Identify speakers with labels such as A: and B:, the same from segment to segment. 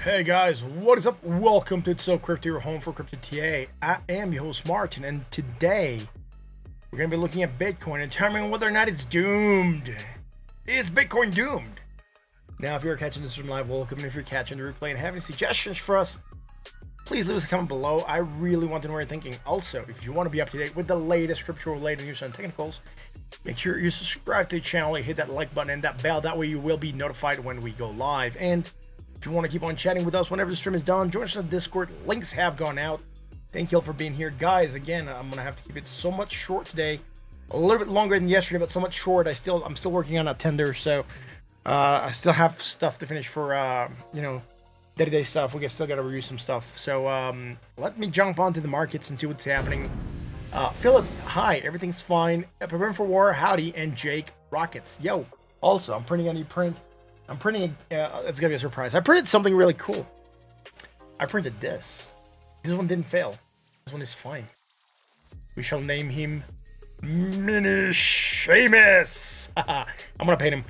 A: Hey guys, what is up? Welcome to It's So Crypto, your home for crypto TA. I am your host Martin, and today we're going to be looking at Bitcoin and determining whether or not it's doomed. Is Bitcoin doomed? Now, if you're catching this from live, welcome. And if you're catching the replay and have any suggestions for us, please leave us a comment below. I really want to know what you're thinking. Also, if you want to be up to date with the latest crypto-related news and technicals, make sure you subscribe to the channel, hit that like button and that bell. That way you will be notified when we go live. And if you want to keep on chatting with us whenever the stream is done, join us on Discord. Links have gone out. Thank you all for being here. Guys, again, I'm going to have to keep it so much short today. A little bit longer than yesterday, but so much short. I'm still working on a tender, so I still have stuff to finish for, day-to-day stuff. Still got to review some stuff. So let me jump onto the markets and see what's happening. Philip, hi, everything's fine. Preparing for war, howdy, and Jake, rockets. Yo. Also, I'm printing a new print. It's going to be a surprise. I printed something really cool. I printed this. This one didn't fail. This one is fine. We shall name him Mini-Shamus. I'm going to paint him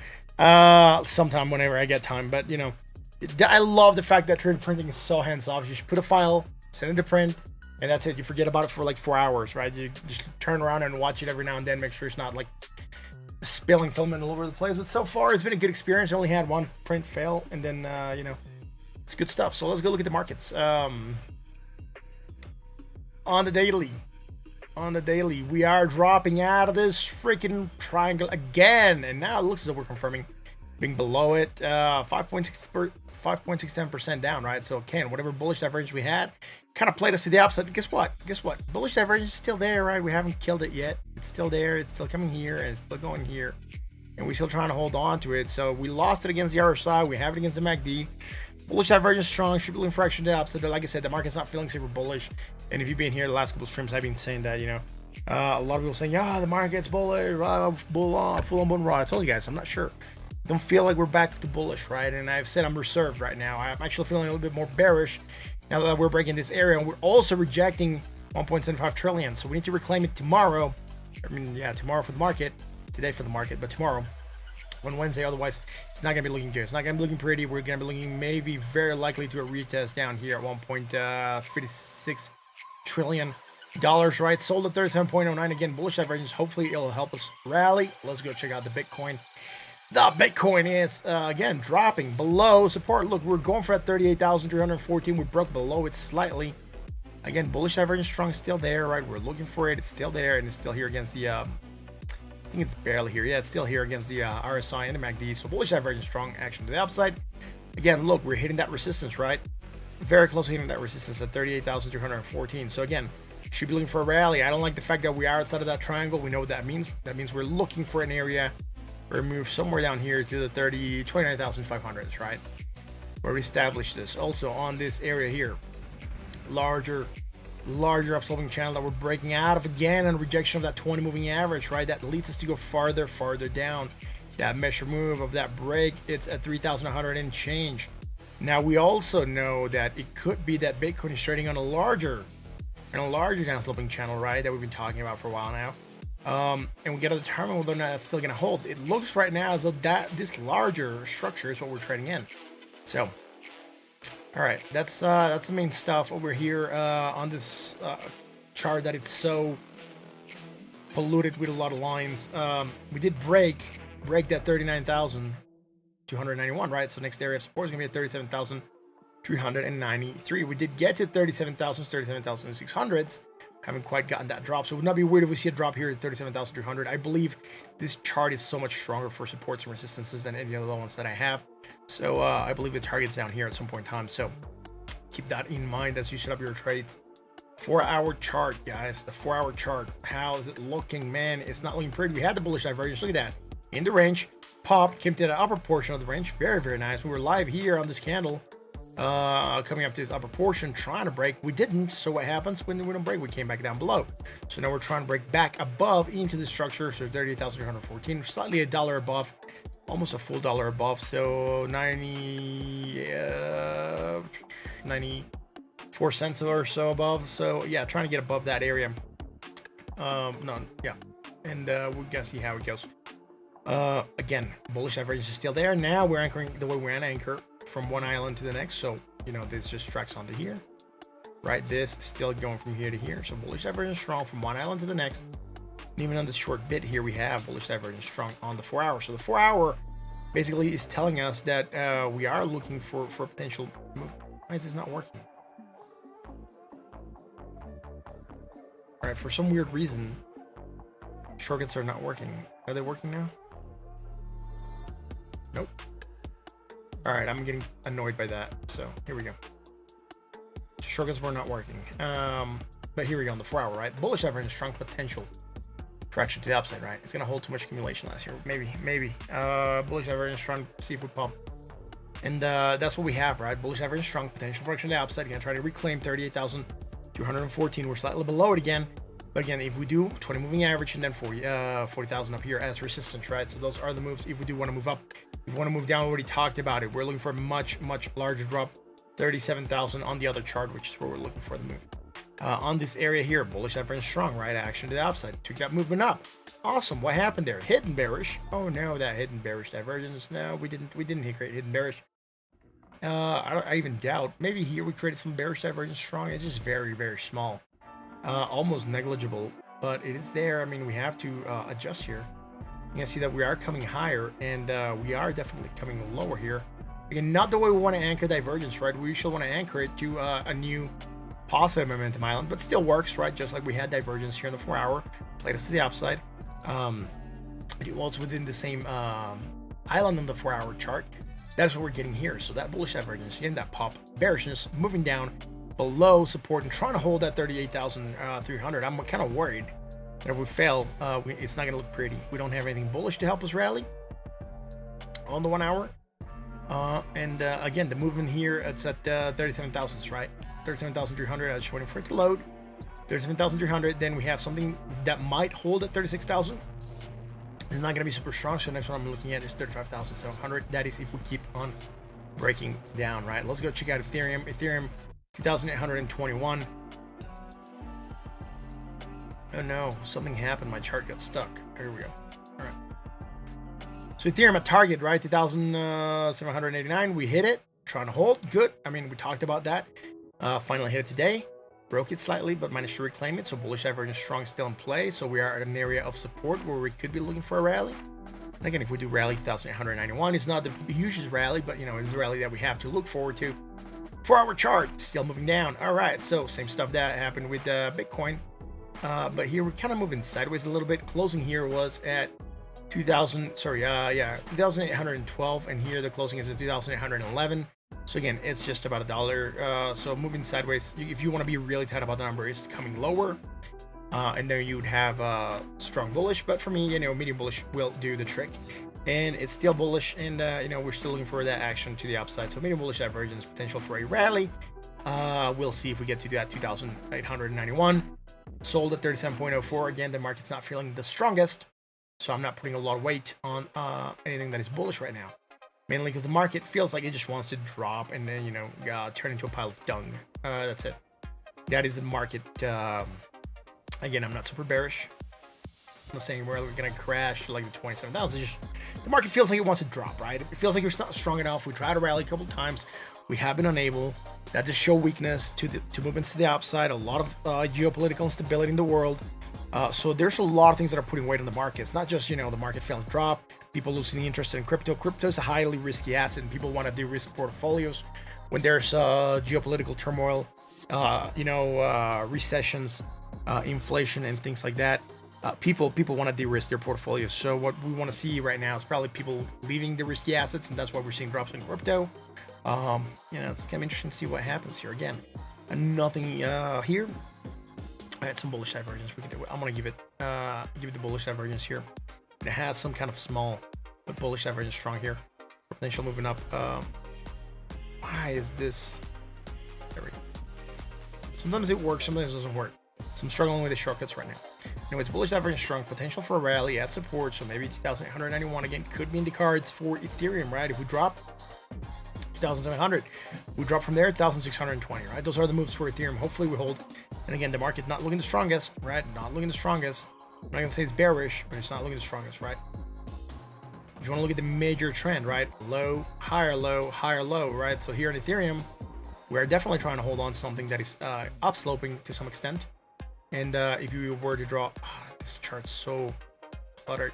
A: sometime whenever I get time. But, I love the fact that 3D printing is so hands-off. You just put a file, send it to print, and that's it. You forget about it for like 4 hours, right? You just turn around and watch it every now and then. Make sure it's not like spilling filament all over the place. But so far, it's been a good experience. I only had one print fail, and then, it's good stuff. So let's go look at the markets. On the daily, we are dropping out of this freaking triangle again, and now it looks as though we're confirming being below it. 5.67% down, right? So again, whatever bullish divergence we had kind of played us to the upside. Guess what? Bullish divergence is still there, right? We haven't killed it yet. It's still there. It's still coming here, and it's still going here, and we're still trying to hold on to it. So we lost it against the RSI. We have it against the MACD. Bullish divergence strong. Should be looking for action to the upside, but like I said, the market's not feeling super bullish. And if you've been here the last couple of streams, I've been saying that, a lot of people saying, yeah, the market's bullish, full on bull run. I told you guys, I'm not sure. Don't feel like we're back to bullish, right? And I've said I'm reserved right now. I'm actually feeling a little bit more bearish now that we're breaking this area, and we're also rejecting 1.75 trillion. So we need to reclaim it tomorrow. Tomorrow for the market. Today for the market, but tomorrow on Wednesday. Otherwise, it's not going to be looking good. It's not going to be looking pretty. We're going to be looking maybe very likely to a retest down here at 1.56 trillion dollars, right? Sold at 37.09. Again, bullish divergence. Hopefully, it'll help us rally. Let's go check out the Bitcoin. The Bitcoin is, again, dropping below support. Look, we're going for that 38,314. We broke below it slightly. Again, bullish divergence strong, still there, right? We're looking for it. It's still there, and it's still here against the, I think it's barely here. Yeah, it's still here against the RSI and the MACD. So bullish divergence strong, action to the upside. Again, look, we're hitting that resistance, right? Very close to hitting that resistance at 38,314. So again, should be looking for a rally. I don't like the fact that we are outside of that triangle. We know what that means. That means we're looking for an area or move somewhere down here to the 29,500s, right? Where we established this. Also on this area here, larger upsloping channel that we're breaking out of again, and rejection of that 20 moving average, right? That leads us to go farther down. That measure move of that break, it's at 3,100 and change. Now we also know that it could be that Bitcoin is trading on a larger downsloping channel, right? That we've been talking about for a while now. And we got to determine whether or not that's still going to hold. It looks right now as though this larger structure is what we're trading in. So, all right, that's the main stuff over here on this chart that it's so polluted with a lot of lines. We did break that 39,291, right? So next area of support is going to be at 37,393. We did get to 37,600s. Haven't quite gotten that drop, so it would not be weird if we see a drop here at 37,300. I believe this chart is so much stronger for supports and resistances than any other ones that I have. So I believe the target's down here at some point in time. So keep that in mind as you set up your trades. 4-hour chart, guys. The 4-hour chart. How is it looking, man? It's not looking pretty. We had the bullish divergence. Look at that. In the range, popped, came to the upper portion of the range. Very, very nice. We were live here on this candle. Coming up to this upper portion, trying to break. We didn't. So what happens when we don't break? We came back down below. So now we're trying to break back above into the structure. So 38,314, slightly a dollar above, almost a full dollar above. So 94 cents or so above. So yeah, trying to get above that area. And we're gonna see how it goes. Again, bullish average is still there. Now we're anchoring the way we're gonna anchor from one island to the next. So you know, this just tracks onto here, right? This is still going from here to here. So bullish divergence strong from one island to the next. And even on this short bit here, we have bullish divergence strong on the 4 hour. So the 4 hour basically is telling us that we are looking for potential move. Why is this not working? All right, for some weird reason, shortcuts are not working. Are they working now? Nope. All right, I'm getting annoyed by that. So here we go. Shortcuts were not working. But here we go on the 4 hour, right? Bullish divergence, strong potential. Correction to the upside, right? It's gonna hold too much accumulation last year. Maybe. Bullish divergence, strong, see if we pump. And that's what we have, right? Bullish divergence, strong potential correction to the upside. Again, try to reclaim 38,214. We're slightly below it again. But again, if we do 20 moving average and then 40,000 up here as resistance, right? So those are the moves if we do want to move up. If we want to move down, we already talked about it. We're looking for a much larger drop, 37,000 on the other chart, which is where we're looking for the move. On this area here, bullish divergence strong, right? Action to the upside. Took that movement up. Awesome. What happened there? Hidden bearish. Oh no, that hidden bearish divergence. No, we didn't create hidden bearish. I even doubt. Maybe here we created some bearish divergence strong. It's just very small. Almost negligible, but it is there. I mean, we have to adjust here. You can see that we are coming higher, and we are definitely coming lower here. Again, not the way we want to anchor divergence, right? We usually want to anchor it to a new positive momentum island, but still works, right? Just like we had divergence here in the 4 hour, played us to the upside. It was within the same island on the 4 hour chart. That's what we're getting here. So that bullish divergence, getting that pop, bearishness, moving down below support and trying to hold that 38,300. I'm kind of worried that if we fail, it's not going to look pretty. We don't have anything bullish to help us rally on the 1 hour. Again, the movement here, it's at 37,000, right? 37,300. I was waiting for it to load. 37,300. Then we have something that might hold at 36,000. It's not going to be super strong. So next one I'm looking at is 35,700. That is if we keep on breaking down, right? Let's go check out Ethereum. Ethereum 2,821. Oh no, something happened. My chart got stuck. Here we go. All right. So Ethereum at target, right? 2,789. We hit it. Trying to hold. Good. I mean, we talked about that. Finally hit it today. Broke it slightly, but managed to reclaim it. So bullish divergence strong still in play. So we are at an area of support where we could be looking for a rally. And again, if we do rally 2,891, it's not the hugest rally, but you know, it's a rally that we have to look forward to. 4 hour chart still moving down. All right, so same stuff that happened with Bitcoin, but here we're kind of moving sideways a little bit. Closing here was at 2,812, and here the closing is at 2,811. So again, it's just about $1. So moving sideways. If you want to be really tight about the number, it's coming lower, and then you would have strong bullish. But for me, you know, medium bullish will do the trick. And it's still bullish, and you know, we're still looking for that action to the upside. So medium bullish divergence, potential for a rally. We'll see if we get to that 2,891. Sold at 37.04. Again, the market's not feeling the strongest, so I'm not putting a lot of weight on anything that is bullish right now. Mainly because the market feels like it just wants to drop and then, you know, turn into a pile of dung. That's it. That is the market. Again, I'm not super bearish. I'm not saying we're going to crash to like the 27,000. Just the market feels like it wants to drop, right? It feels like it's not strong enough. We tried to rally a couple of times. We have been unable. That just show weakness to movements to the upside. A lot of geopolitical instability in the world. So there's a lot of things that are putting weight on the market. It's not just, you know, the market failing to drop, people losing interest in crypto. Crypto is a highly risky asset, and people want to de-risk portfolios when there's geopolitical turmoil, recessions, inflation, and things like that. People want to de-risk their portfolios. So what we want to see right now is probably people leaving the risky assets, and that's why we're seeing drops in crypto. It's kind of interesting to see what happens here. Again, nothing here. I had some bullish divergence. We can do it. I'm gonna give it the bullish divergence here. And it has some kind of small but bullish divergence strong here. Potential moving up. Why is this? There we go. Sometimes it works, sometimes it doesn't work. So I'm struggling with the shortcuts right now. Anyways, bullish divergence strong, potential for a rally at support. So maybe 2,891 again could be in the cards for Ethereum, right? If we drop 2,700, we drop from there 1,620, right? Those are the moves for Ethereum. Hopefully we hold. And again, the market not looking the strongest, right? Not looking the strongest. I'm not gonna say it's bearish, but it's not looking the strongest, right? If you want to look at the major trend, right? Low, higher low, right? So here in Ethereum, we're definitely trying to hold on to something that is upsloping to some extent. And if you were to draw, this chart's so cluttered.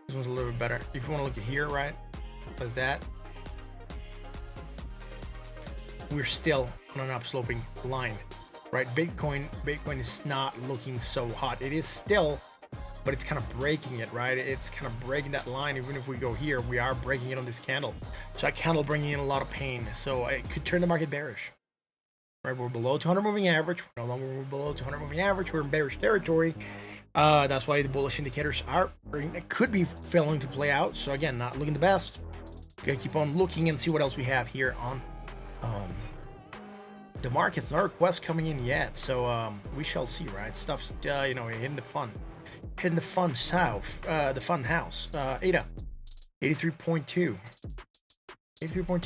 A: This one's a little bit better. If you want to look at here, right, as that, we're still on an upsloping line, right? Bitcoin is not looking so hot. It is still, but it's kind of breaking it, right? It's kind of breaking that line. Even if we go here, we are breaking it on this candle. So that candle bringing in a lot of pain. So it could turn the market bearish. Right, we're below 200 moving average. No longer we're below 200 moving average. We're in bearish territory. That's why the bullish indicators could be failing to play out. So again, not looking the best. Gonna keep on looking and see what else we have here on the markets. No requests coming in yet, so we shall see. Right, stuff's hitting the fun south, the fun house. ADA, 83.2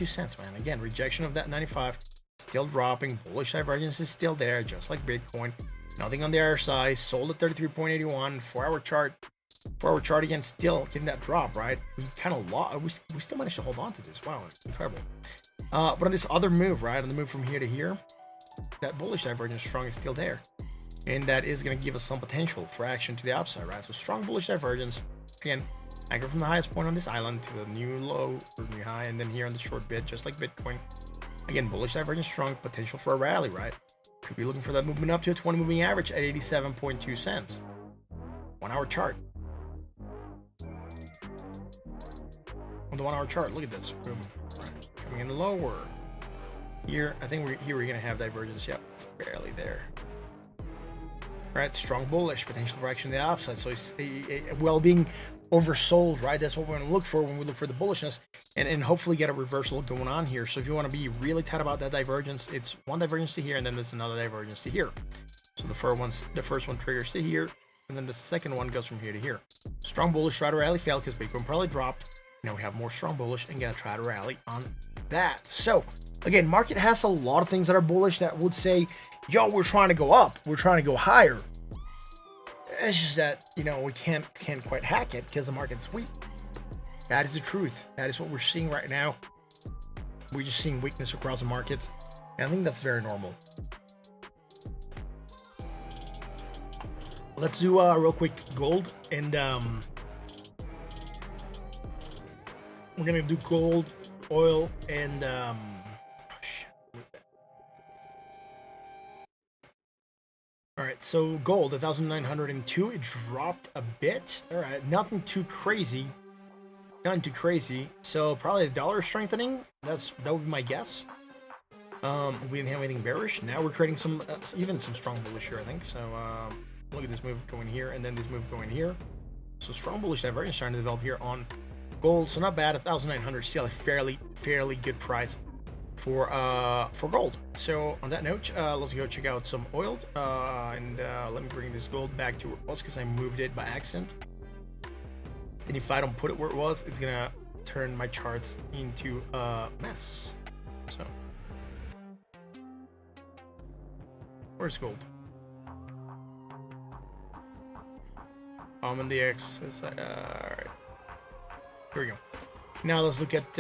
A: cents, man. Again, rejection of that 95. Still dropping. Bullish divergence is still there, just like Bitcoin. Nothing on the RSI. Sold at 33.81. 4-hour chart. 4-hour chart again, still getting that drop, right? We kind of lost. We still managed to hold on to this. Wow, incredible. But on this other move, right, on the move from here to here, that bullish divergence strong is still there, and that is going to give us some potential for action to the upside, right? So strong bullish divergence again. Anchor from the highest point on this island to the new low or new high, and then here on the short bid, just like Bitcoin. Again, bullish divergence strong, potential for a rally, right? Could be looking for that movement up to a 20 moving average at 87.2 cents. 1-hour chart. On the 1-hour chart, look at this. Boom. Right. Coming in lower. Here, I think we're going to have divergence. Yep, it's barely there. Right, strong bullish, potential for action to the upside. So it's well being oversold, right? That's what we're going to look for when we look for the bullishness, and hopefully get a reversal going on here. So if you want to be really tight about that divergence, it's one divergence to here, and then there's another divergence to here. So the first one triggers to here, and then the second one goes from here to here. Strong bullish, try to rally, fail because Bitcoin probably dropped. Now we have more strong bullish and gonna try to rally on that. So again, market has a lot of things that are bullish that would say, yo, we're trying to go up, we're trying to go higher. It's just that, we can't quite hack it because the market's weak. That is the truth. That is what we're seeing right now. We're just seeing weakness across the markets, and I think that's very normal. Let's do real quick gold, and we're gonna do gold, oil, and all right, so gold 1,902. It dropped a bit. All right, nothing too crazy. So probably the dollar strengthening. That would be my guess. We didn't have anything bearish. Now we're creating some even some strong bullish here, I think. So look at this move going here, and then this move going here. So strong bullish divergence starting to develop here on gold. So not bad. 1,900 still a fairly good price for gold. So on that note, let's go check out some oil, and let me bring this gold back to where it was because I moved it by accident. And if I don't put it where it was, it's gonna turn my charts into a mess. So where's gold? I'm on the X. All right, here we go. Now let's look at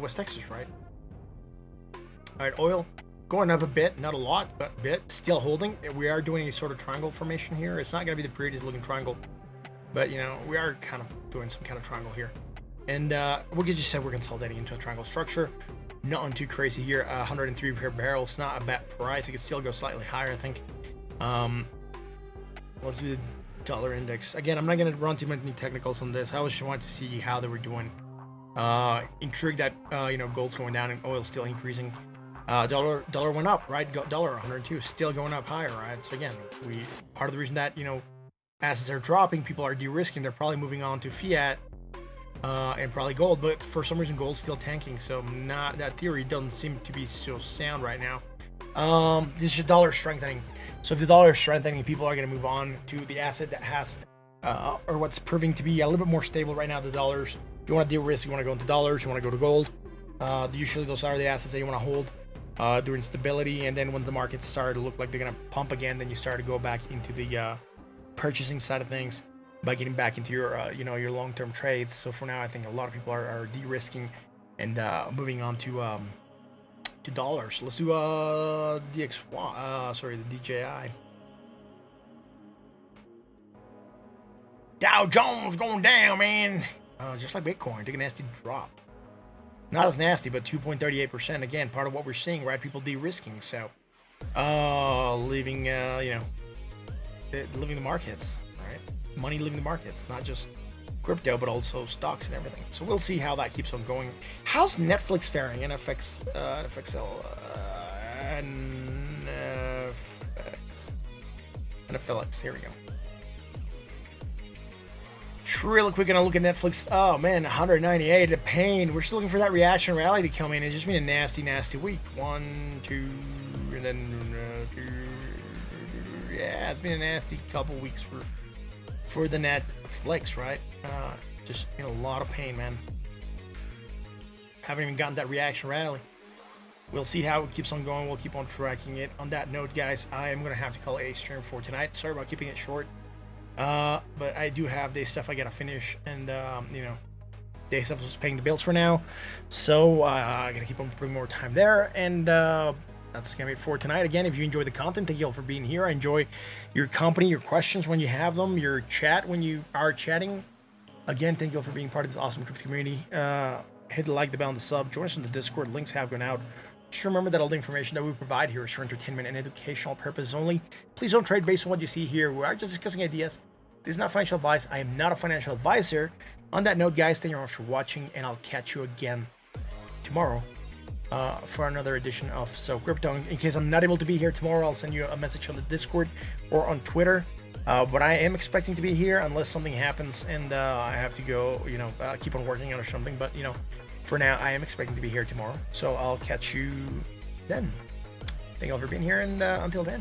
A: West Texas, right? All right, oil going up a bit, not a lot, but a bit. Still holding. We are doing a sort of triangle formation here. It's not going to be the prettiest looking triangle, but we are kind of doing some kind of triangle here. And we could just say we're consolidating into a triangle structure. Nothing too crazy here. 103 per barrel. It's not a bad price. It could still go slightly higher, I think. Let's do the dollar index again. I'm not going to run too many technicals on this. I just wanted to see how they were doing. Intrigued that gold's going down and oil's still increasing. Dollar went up, right? Dollar 102 still going up higher, right? So again, part of the reason that assets are dropping, people are de-risking. They're probably moving on to fiat and probably gold, but for some reason gold's still tanking. So that theory doesn't seem to be so sound right now. This is just dollar strengthening. So if the dollar is strengthening, people are going to move on to the asset that has or what's proving to be a little bit more stable right now. The dollars. If you want to de-risk, you want to go into dollars, you want to go to gold. Usually those are the assets that you want to hold during stability, and then when the markets start to look like they're going to pump again, then you start to go back into the purchasing side of things by getting back into your your long-term trades. So for now, I think a lot of people are de-risking And moving on to dollars. Let's do the DJI. Dow Jones going down, man. Just like Bitcoin, took a nasty drop. Not as nasty, but 2.38%. Again, part of what we're seeing, right? People de-risking, so leaving leaving the markets, right? Money leaving the markets, not just crypto, but also stocks and everything. So we'll see how that keeps on going. How's Netflix faring? NFX, NFLX. Here we go. Really quick, gonna look at Netflix. Oh man, 198. A pain. We're still looking for that reaction rally to come in. It's just been a nasty week. 1, 2, and then 2. Yeah, it's been a nasty couple weeks for the Netflix, right? Just in a lot of pain, man. Haven't even gotten that reaction rally. We'll see how it keeps on going. We'll keep on tracking it. On that note, guys, I am gonna have to call it a stream for tonight. Sorry about keeping it short. But I do have day stuff I gotta finish, and day stuff was paying the bills for now, so I gotta keep on putting more time there, and that's gonna be it for tonight. Again, if you enjoy the content, thank you all for being here. I enjoy your company, your questions when you have them, your chat when you are chatting. Again, thank you all for being part of this awesome crypto community. Hit the like, the bell, and the sub. Join us in the Discord. Links have gone out. Just remember that all the information that we provide here is for entertainment and educational purposes only. Please don't trade based on what you see here. We are just discussing ideas. This is not financial advice. I am not a financial advisor. On that note, guys, thank you very much for watching, and I'll catch you again tomorrow for another edition of So Crypto. In case I'm not able to be here tomorrow, I'll send you a message on the Discord or on Twitter. But I am expecting to be here unless something happens and I have to go, keep on working on or something. But, for now, I am expecting to be here tomorrow. So I'll catch you then. Thank you all for being here, and until then.